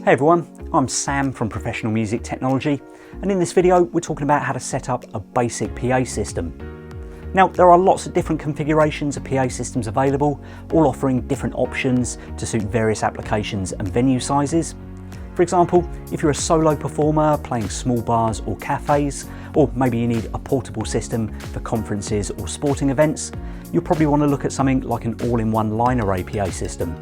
Hey everyone, I'm Sam from Professional Music Technology, and in this video we're talking about how to set up a basic PA system. Now, there are lots of different configurations of PA systems available, all offering different options to suit various applications and venue sizes. For example, if you're a solo performer playing small bars or cafes, or maybe you need a portable system for conferences or sporting events, you'll probably want to look at something like an all-in-one line array PA system.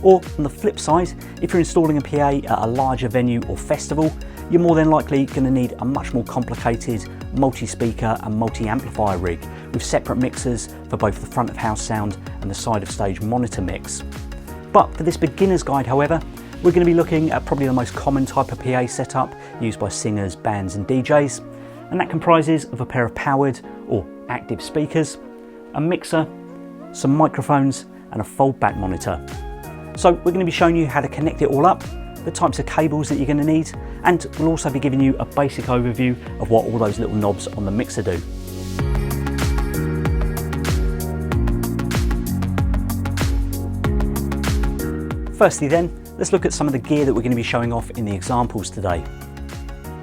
Or on the flip side, if you're installing a PA at a larger venue or festival, you're more than likely going to need a much more complicated multi-speaker and multi-amplifier rig with separate mixers for both the front of house sound and the side of stage monitor mix. But for this beginner's guide, however, we're going to be looking at probably the most common type of PA setup used by singers, bands and DJs, and that comprises of a pair of powered or active speakers, a mixer, some microphones and a foldback monitor. So we're going to be showing you how to connect it all up, the types of cables that you're going to need, and we'll also be giving you a basic overview of what all those little knobs on the mixer do. Firstly then, let's look at some of the gear that we're going to be showing off in the examples today.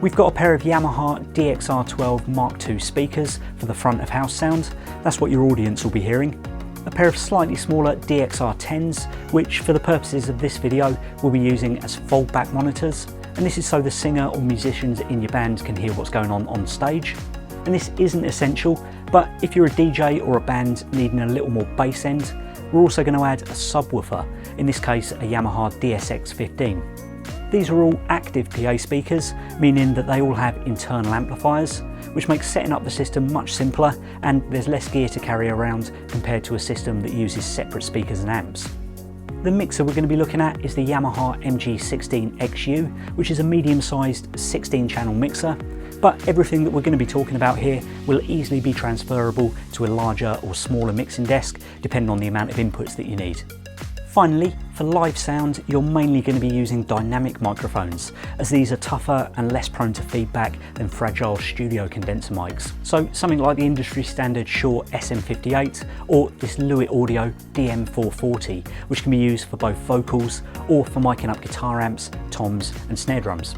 We've got a pair of Yamaha DXR12 Mark II speakers for the front of house sound. That's what your audience will be hearing. A pair of slightly smaller DXR10s, which for the purposes of this video we'll be using as foldback monitors, and this is so the singer or musicians in your band can hear what's going on stage. And this isn't essential, but if you're a DJ or a band needing a little more bass end, we're also going to add a subwoofer, in this case a Yamaha DSX15. These are all active PA speakers, meaning that they all have internal amplifiers, which makes setting up the system much simpler, and there's less gear to carry around compared to a system that uses separate speakers and amps. The mixer we're going to be looking at is the Yamaha MG16XU, which is a medium-sized 16-channel mixer, but everything that we're going to be talking about here will easily be transferable to a larger or smaller mixing desk, depending on the amount of inputs that you need. Finally, for live sound, you're mainly going to be using dynamic microphones, as these are tougher and less prone to feedback than fragile studio condenser mics. So something like the industry standard Shure SM58 or this Lewitt Audio DM440, which can be used for both vocals or for miking up guitar amps, toms and snare drums.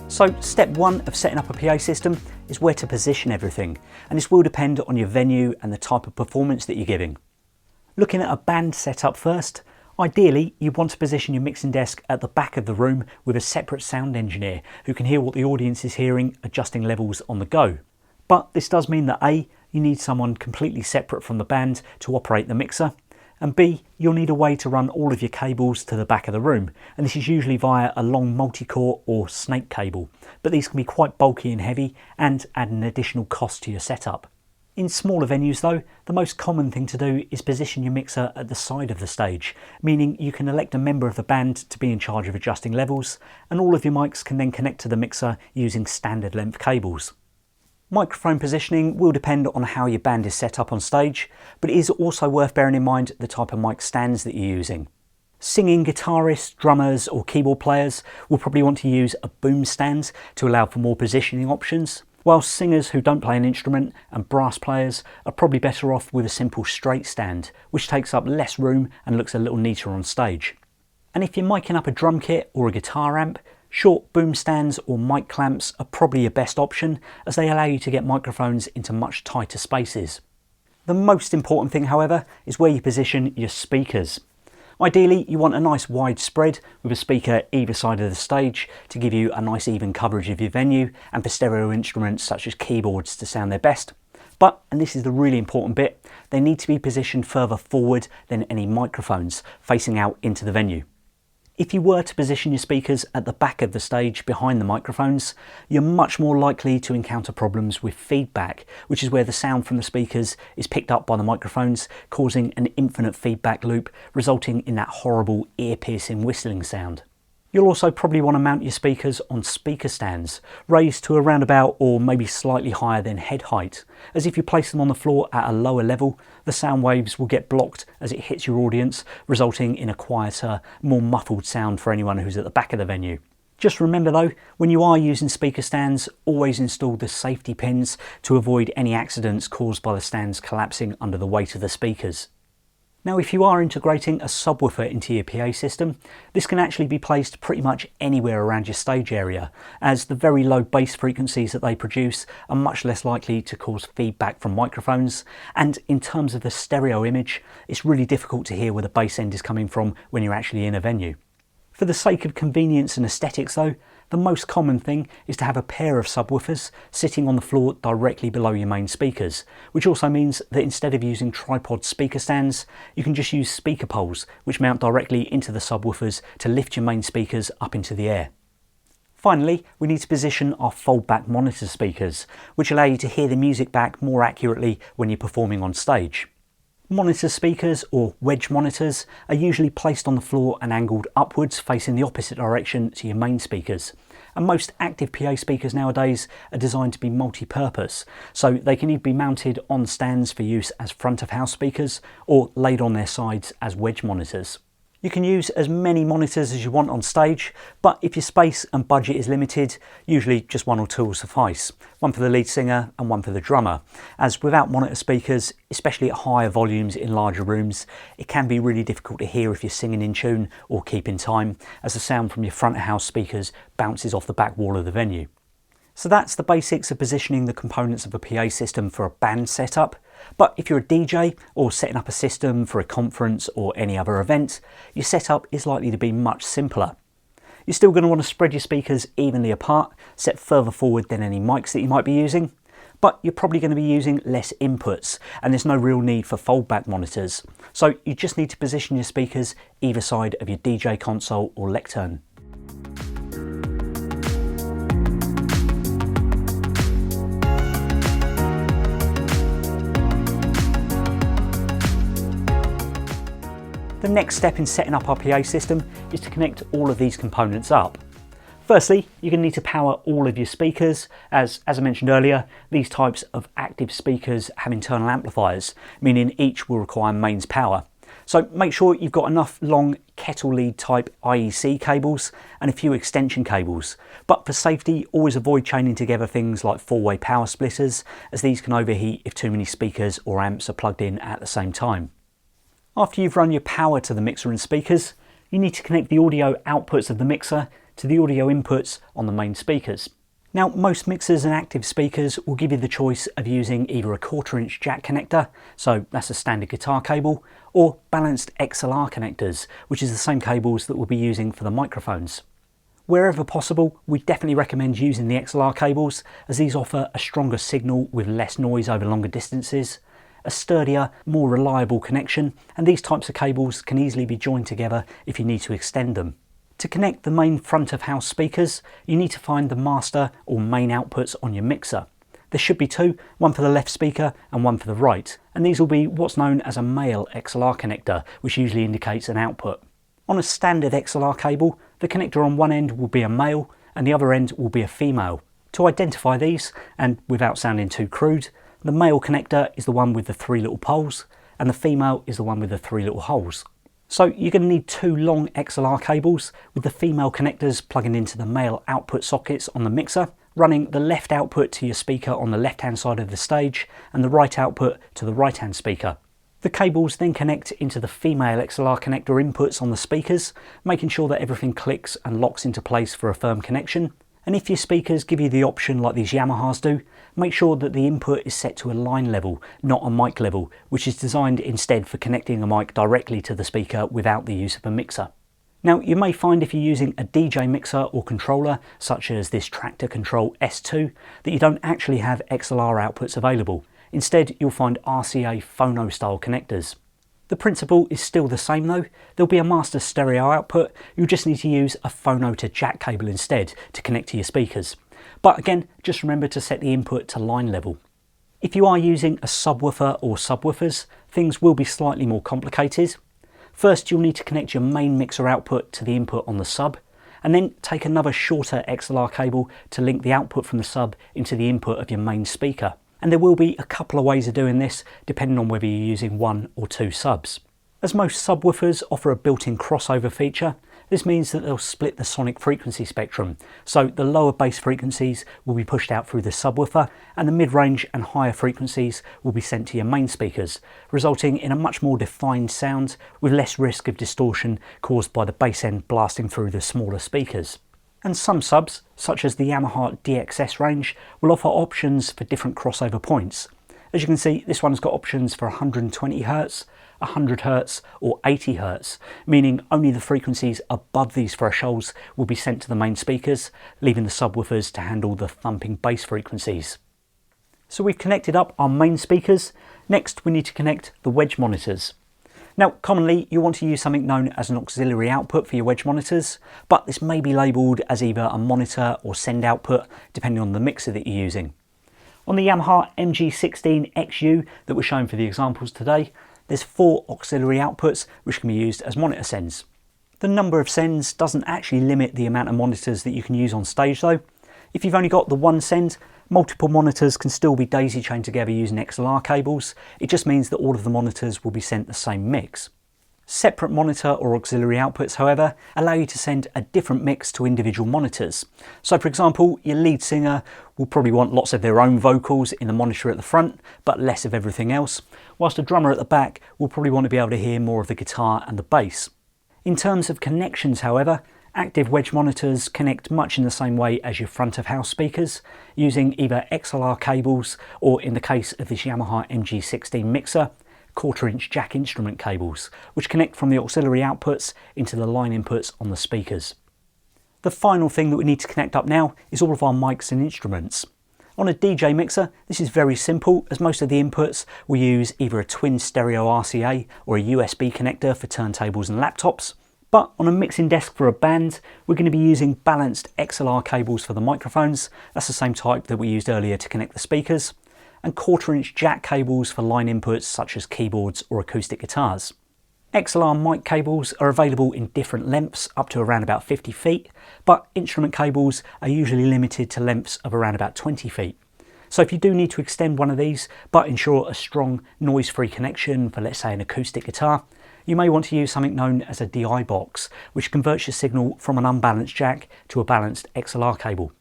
So step one of setting up a PA system is where to position everything, and this will depend on your venue and the type of performance that you're giving. Looking at a band setup first, ideally you want to position your mixing desk at the back of the room with a separate sound engineer who can hear what the audience is hearing, adjusting levels on the go. But this does mean that A, you need someone completely separate from the band to operate the mixer, and B, you'll need a way to run all of your cables to the back of the room, and this is usually via a long multi-core or snake cable, but these can be quite bulky and heavy and add an additional cost to your setup. In smaller venues though, the most common thing to do is position your mixer at the side of the stage, meaning you can elect a member of the band to be in charge of adjusting levels, and all of your mics can then connect to the mixer using standard length cables. Microphone positioning will depend on how your band is set up on stage, but it is also worth bearing in mind the type of mic stands that you're using. Singing guitarists, drummers or keyboard players will probably want to use a boom stand to allow for more positioning options, whilst singers who don't play an instrument and brass players are probably better off with a simple straight stand, which takes up less room and looks a little neater on stage. And if you're miking up a drum kit or a guitar amp, short boom stands or mic clamps are probably your best option, as they allow you to get microphones into much tighter spaces. The most important thing, however, is where you position your speakers. Ideally, you want a nice wide spread with a speaker either side of the stage to give you a nice even coverage of your venue and for stereo instruments such as keyboards to sound their best. But, and this is the really important bit, they need to be positioned further forward than any microphones, facing out into the venue. If you were to position your speakers at the back of the stage behind the microphones, you're much more likely to encounter problems with feedback, which is where the sound from the speakers is picked up by the microphones, causing an infinite feedback loop, resulting in that horrible ear-piercing whistling sound. You'll also probably want to mount your speakers on speaker stands, raised to around about or maybe slightly higher than head height, as if you place them on the floor at a lower level, the sound waves will get blocked as it hits your audience, resulting in a quieter, more muffled sound for anyone who's at the back of the venue. Just remember though, when you are using speaker stands, always install the safety pins to avoid any accidents caused by the stands collapsing under the weight of the speakers. Now if you are integrating a subwoofer into your PA system, this can actually be placed pretty much anywhere around your stage area, as the very low bass frequencies that they produce are much less likely to cause feedback from microphones, and in terms of the stereo image, it's really difficult to hear where the bass end is coming from when you're actually in a venue. For the sake of convenience and aesthetics though, the most common thing is to have a pair of subwoofers sitting on the floor directly below your main speakers, which also means that instead of using tripod speaker stands, you can just use speaker poles which mount directly into the subwoofers to lift your main speakers up into the air. Finally, we need to position our foldback monitor speakers, which allow you to hear the music back more accurately when you're performing on stage. Monitor speakers, or wedge monitors, are usually placed on the floor and angled upwards facing the opposite direction to your main speakers. And most active PA speakers nowadays are designed to be multi-purpose, so they can either be mounted on stands for use as front of house speakers or laid on their sides as wedge monitors. You can use as many monitors as you want on stage, but if your space and budget is limited, usually just one or two will suffice. One for the lead singer and one for the drummer, as without monitor speakers, especially at higher volumes in larger rooms, it can be really difficult to hear if you're singing in tune or keeping time, as the sound from your front of house speakers bounces off the back wall of the venue. So that's the basics of positioning the components of a PA system for a band setup. But if you're a DJ or setting up a system for a conference or any other event, your setup is likely to be much simpler. You're still going to want to spread your speakers evenly apart, set further forward than any mics that you might be using, but you're probably going to be using less inputs and there's no real need for foldback monitors. So you just need to position your speakers either side of your DJ console or lectern. The next step in setting up our PA system is to connect all of these components up. Firstly, you're going to need to power all of your speakers, as I mentioned earlier, these types of active speakers have internal amplifiers, meaning each will require mains power. So make sure you've got enough long kettle lead type IEC cables and a few extension cables. But for safety, always avoid chaining together things like 4-way power splitters, as these can overheat if too many speakers or amps are plugged in at the same time. After you've run your power to the mixer and speakers, you need to connect the audio outputs of the mixer to the audio inputs on the main speakers. Now, most mixers and active speakers will give you the choice of using either a 1/4-inch jack connector, so that's a standard guitar cable, or balanced XLR connectors, which is the same cables that we'll be using for the microphones. Wherever possible, we definitely recommend using the XLR cables, as these offer a stronger signal with less noise over longer distances, a sturdier, more reliable connection, and these types of cables can easily be joined together if you need to extend them. To connect the main front of house speakers, you need to find the master or main outputs on your mixer. There should be two, one for the left speaker and one for the right, and these will be what's known as a male XLR connector, which usually indicates an output. On a standard XLR cable, the connector on one end will be a male and the other end will be a female. To identify these, and without sounding too crude, the male connector is the one with the 3 little poles, and the female is the one with the 3 little holes. So you're going to need 2 long XLR cables, with the female connectors plugging into the male output sockets on the mixer, running the left output to your speaker on the left-hand side of the stage, and the right output to the right-hand speaker. The cables then connect into the female XLR connector inputs on the speakers, making sure that everything clicks and locks into place for a firm connection. And if your speakers give you the option like these Yamahas do, make sure that the input is set to a line level, not a mic level, which is designed instead for connecting a mic directly to the speaker without the use of a mixer. Now, you may find if you're using a DJ mixer or controller, such as this Tractor Control S2, that you don't actually have XLR outputs available. Instead, you'll find RCA phono style connectors. The principle is still the same though. There'll be a master stereo output, you'll just need to use a phono to jack cable instead to connect to your speakers. But again, just remember to set the input to line level. If you are using a subwoofer or subwoofers, things will be slightly more complicated. First, you'll need to connect your main mixer output to the input on the sub, and then take another shorter XLR cable to link the output from the sub into the input of your main speaker. And there will be a couple of ways of doing this, depending on whether you're using 1 or 2 subs. As most subwoofers offer a built-in crossover feature, This means that they'll split the sonic frequency spectrum, so the lower bass frequencies will be pushed out through the subwoofer and the mid-range and higher frequencies will be sent to your main speakers, resulting in a much more defined sound with less risk of distortion caused by the bass end blasting through the smaller speakers. And some subs, such as the Yamaha DXS range, will offer options for different crossover points. As you can see, this one's got options for 120Hz, 100Hz or 80Hz, meaning only the frequencies above these thresholds will be sent to the main speakers, leaving the subwoofers to handle the thumping bass frequencies. So we've connected up our main speakers. Next we need to connect the wedge monitors. Now commonly you want to use something known as an auxiliary output for your wedge monitors, but this may be labelled as either a monitor or send output depending on the mixer that you're using. On the Yamaha MG16XU that we're showing for the examples today, there's 4 auxiliary outputs which can be used as monitor sends. The number of sends doesn't actually limit the amount of monitors that you can use on stage though. If you've only got the one send, multiple monitors can still be daisy chained together using XLR cables. It just means that all of the monitors will be sent the same mix. Separate monitor or auxiliary outputs, however, allow you to send a different mix to individual monitors. So for example, your lead singer will probably want lots of their own vocals in the monitor at the front, but less of everything else, whilst a drummer at the back will probably want to be able to hear more of the guitar and the bass. In terms of connections, however, active wedge monitors connect much in the same way as your front of house speakers, using either XLR cables or, in the case of this Yamaha MG16 mixer, 1/4 inch jack instrument cables, which connect from the auxiliary outputs into the line inputs on the speakers. The final thing that we need to connect up now is all of our mics and instruments. On a DJ mixer, this is very simple, as most of the inputs will use either a twin stereo RCA or a USB connector for turntables and laptops. But on a mixing desk for a band, we're going to be using balanced XLR cables for the microphones. That's the same type that we used earlier to connect the speakers, and 1/4 inch jack cables for line inputs such as keyboards or acoustic guitars. XLR mic cables are available in different lengths up to around about 50 feet, but instrument cables are usually limited to lengths of around about 20 feet. So if you do need to extend one of these but ensure a strong noise-free connection for, let's say, an acoustic guitar, you may want to use something known as a DI box, which converts your signal from an unbalanced jack to a balanced XLR cable.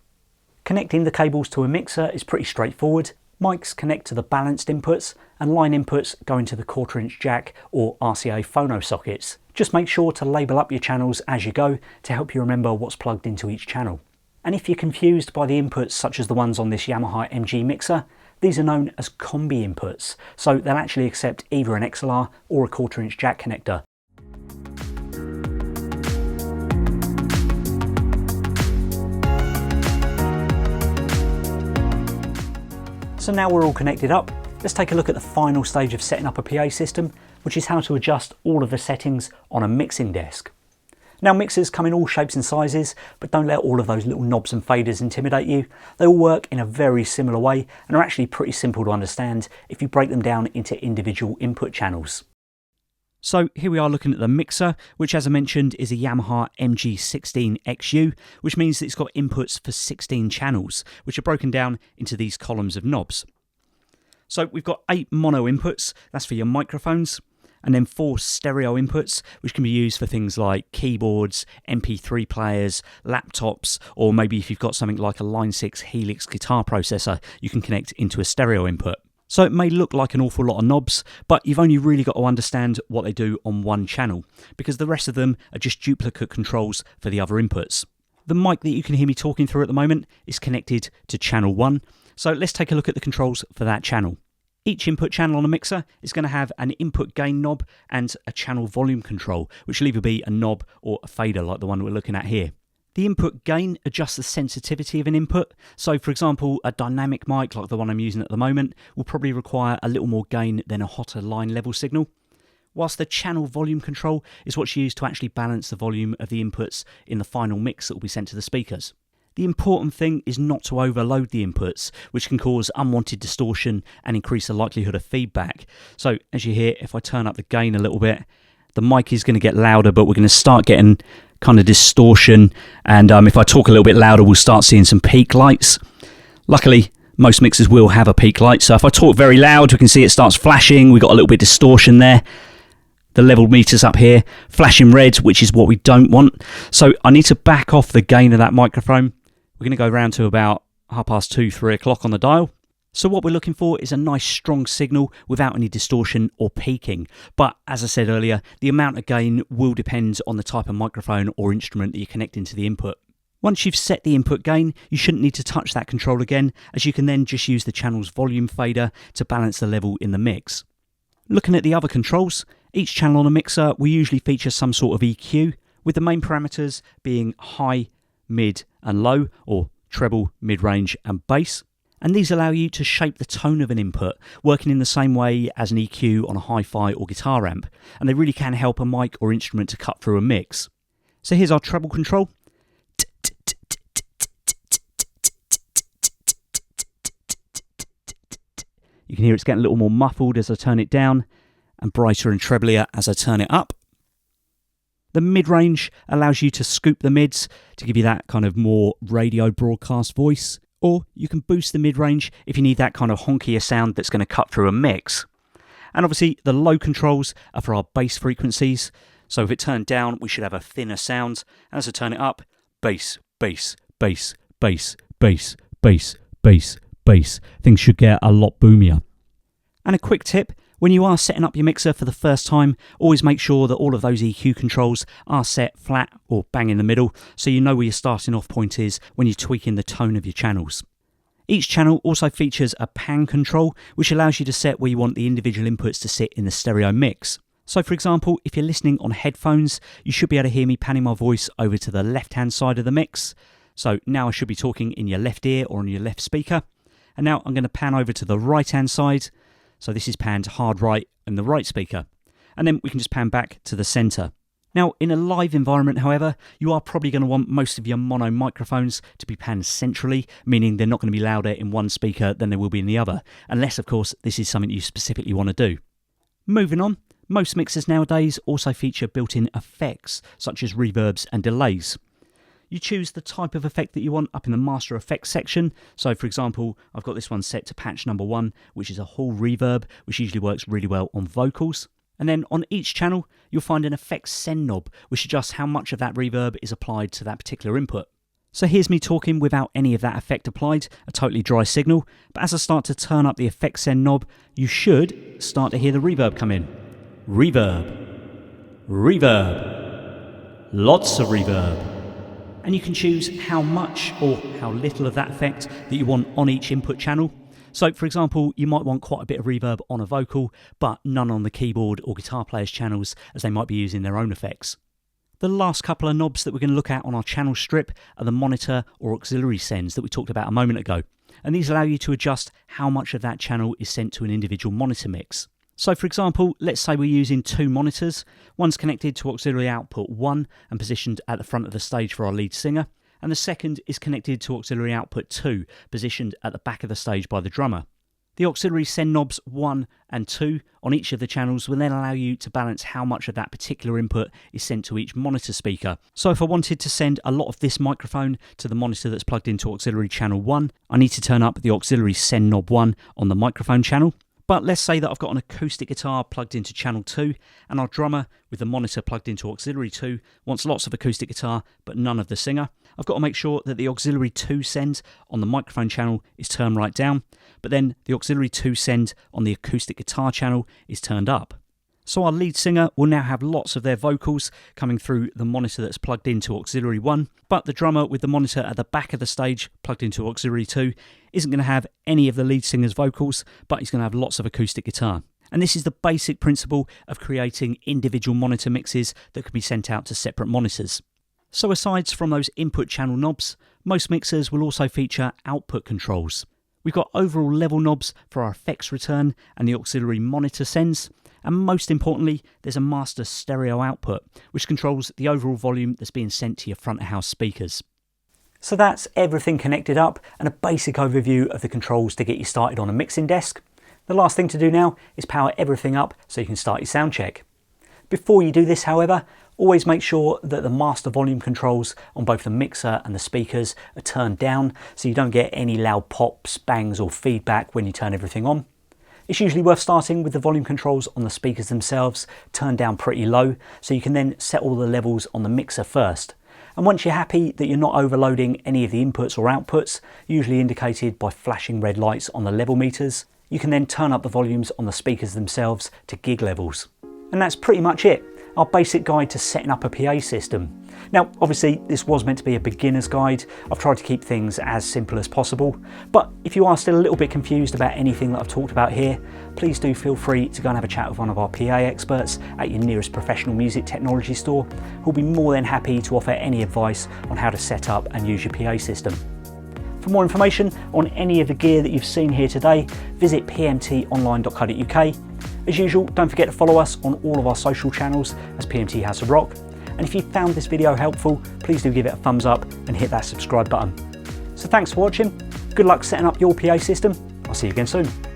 Connecting the cables to a mixer is pretty straightforward. Mics connect to the balanced inputs and line inputs go into the 1/4 inch jack or RCA phono sockets. Just make sure to label up your channels as you go to help you remember what's plugged into each channel. And if you're confused by the inputs such as the ones on this Yamaha MG mixer, these are known as combi inputs, so they'll actually accept either an XLR or a 1/4 inch jack connector. So now we're all connected up, let's take a look at the final stage of setting up a PA system, which is how to adjust all of the settings on a mixing desk. Now mixers come in all shapes and sizes, but don't let all of those little knobs and faders intimidate you. They all work in a very similar way and are actually pretty simple to understand if you break them down into individual input channels. So here we are looking at the mixer, which as I mentioned is a Yamaha MG16XU, which means that it's got inputs for 16 channels, which are broken down into these columns of knobs. So we've got 8 mono inputs, that's for your microphones, and then 4 stereo inputs, which can be used for things like keyboards, MP3 players, laptops, or maybe if you've got something like a Line 6 Helix guitar processor, you can connect into a stereo input. So it may look like an awful lot of knobs, but you've only really got to understand what they do on one channel, because the rest of them are just duplicate controls for the other inputs. The mic that you can hear me talking through at the moment is connected to channel 1, so let's take a look at the controls for that channel. Each input channel on a mixer is going to have an input gain knob and a channel volume control, which will either be a knob or a fader like the one we're looking at here. The input gain adjusts the sensitivity of an input, so for example a dynamic mic like the one I'm using at the moment will probably require a little more gain than a hotter line level signal, whilst the channel volume control is what's used to actually balance the volume of the inputs in the final mix that will be sent to the speakers. The important thing is not to overload the inputs, which can cause unwanted distortion and increase the likelihood of feedback. So as you hear, if I turn up the gain a little bit, the mic is going to get louder, but we're going to start getting kind of distortion, and if I talk a little bit louder we'll start seeing some peak lights. Luckily most mixers will have a peak light, so if I talk very loud we can see it starts flashing, we've got a little bit of distortion there. The level meters up here, flashing red, which is what we don't want. So I need to back off the gain of that microphone. We're going to go round to about 2:30, 3 o'clock on the dial. So what we're looking for is a nice strong signal without any distortion or peaking. But as I said earlier, the amount of gain will depend on the type of microphone or instrument that you're connecting to the input. Once you've set the input gain, you shouldn't need to touch that control again, as you can then just use the channel's volume fader to balance the level in the mix. Looking at the other controls, each channel on a mixer will usually feature some sort of EQ, with the main parameters being high, mid and low, or treble, mid-range and bass. And these allow you to shape the tone of an input, working in the same way as an EQ on a hi-fi or guitar amp, and they really can help a mic or instrument to cut through a mix. So here's our treble control. You can hear it's getting a little more muffled as I turn it down, and brighter and treblier as I turn it up. The mid-range allows you to scoop the mids to give you that kind of more radio broadcast voice, or you can boost the mid-range if you need that kind of honkier sound that's going to cut through a mix. And obviously the low controls are for our bass frequencies, so if it turned down we should have a thinner sound, and as I turn it up, bass, bass, bass, bass, bass, bass, bass, bass. Things should get a lot boomier. And a quick tip, when you are setting up your mixer for the first time, always make sure that all of those EQ controls are set flat or bang in the middle, so you know where your starting off point is when you're tweaking the tone of your channels. Each channel also features a pan control, which allows you to set where you want the individual inputs to sit in the stereo mix. So for example, if you're listening on headphones, you should be able to hear me panning my voice over to the left-hand side of the mix. So now I should be talking in your left ear or on your left speaker. And now I'm going to pan over to the right-hand side. So this is panned hard right in the right speaker. And then we can just pan back to the centre. Now, in a live environment, however, you are probably going to want most of your mono microphones to be panned centrally, meaning they're not going to be louder in one speaker than they will be in the other, unless, of course, this is something you specifically want to do. Moving on, most mixers nowadays also feature built-in effects, such as reverbs and delays. You choose the type of effect that you want up in the master effects section. So for example, I've got this one set to patch number 1, which is a hall reverb, which usually works really well on vocals. And then on each channel, you'll find an effects send knob, which adjusts how much of that reverb is applied to that particular input. So here's me talking without any of that effect applied, a totally dry signal. But as I start to turn up the effects send knob, you should start to hear the reverb come in. Reverb. Reverb. Lots of reverb. And you can choose how much or how little of that effect that you want on each input channel. So for example, you might want quite a bit of reverb on a vocal, but none on the keyboard or guitar player's channels, as they might be using their own effects. The last couple of knobs that we're going to look at on our channel strip are the monitor or auxiliary sends that we talked about a moment ago. And these allow you to adjust how much of that channel is sent to an individual monitor mix. So for example, let's say we're using 2 monitors. One's connected to auxiliary output 1 and positioned at the front of the stage for our lead singer, and the second is connected to auxiliary output 2, positioned at the back of the stage by the drummer. The auxiliary send knobs 1 and 2 on each of the channels will then allow you to balance how much of that particular input is sent to each monitor speaker. So if I wanted to send a lot of this microphone to the monitor that's plugged into auxiliary channel 1, I need to turn up the auxiliary send knob 1 on the microphone channel. But let's say that I've got an acoustic guitar plugged into channel 2, and our drummer with the monitor plugged into auxiliary 2 wants lots of acoustic guitar but none of the singer. I've got to make sure that the auxiliary 2 send on the microphone channel is turned right down, but then the auxiliary 2 send on the acoustic guitar channel is turned up. So our lead singer will now have lots of their vocals coming through the monitor that's plugged into auxiliary 1, but the drummer with the monitor at the back of the stage plugged into auxiliary 2 isn't going to have any of the lead singer's vocals, but he's going to have lots of acoustic guitar. And this is the basic principle of creating individual monitor mixes that can be sent out to separate monitors. So aside from those input channel knobs, most mixers will also feature output controls. We've got overall level knobs for our effects return and the auxiliary monitor sends. And most importantly, there's a master stereo output, which controls the overall volume that's being sent to your front of house speakers. So that's everything connected up and a basic overview of the controls to get you started on a mixing desk. The last thing to do now is power everything up so you can start your sound check. Before you do this, however, always make sure that the master volume controls on both the mixer and the speakers are turned down so you don't get any loud pops, bangs or feedback when you turn everything on. It's usually worth starting with the volume controls on the speakers themselves turned down pretty low, so you can then set all the levels on the mixer first. And once you're happy that you're not overloading any of the inputs or outputs, usually indicated by flashing red lights on the level meters, you can then turn up the volumes on the speakers themselves to gig levels. And that's pretty much it, our basic guide to setting up a PA system. Now, obviously this was meant to be a beginner's guide. I've tried to keep things as simple as possible, but if you are still a little bit confused about anything that I've talked about here, please do feel free to go and have a chat with one of our PA experts at your nearest professional music technology store, who'll be more than happy to offer any advice on how to set up and use your PA system. For more information on any of the gear that you've seen here today, visit pmtonline.co.uk. As usual, don't forget to follow us on all of our social channels as PMT House of Rock. And if you found this video helpful, please do give it a thumbs up and hit that subscribe button. So thanks for watching. Good luck setting up your PA system. I'll see you again soon.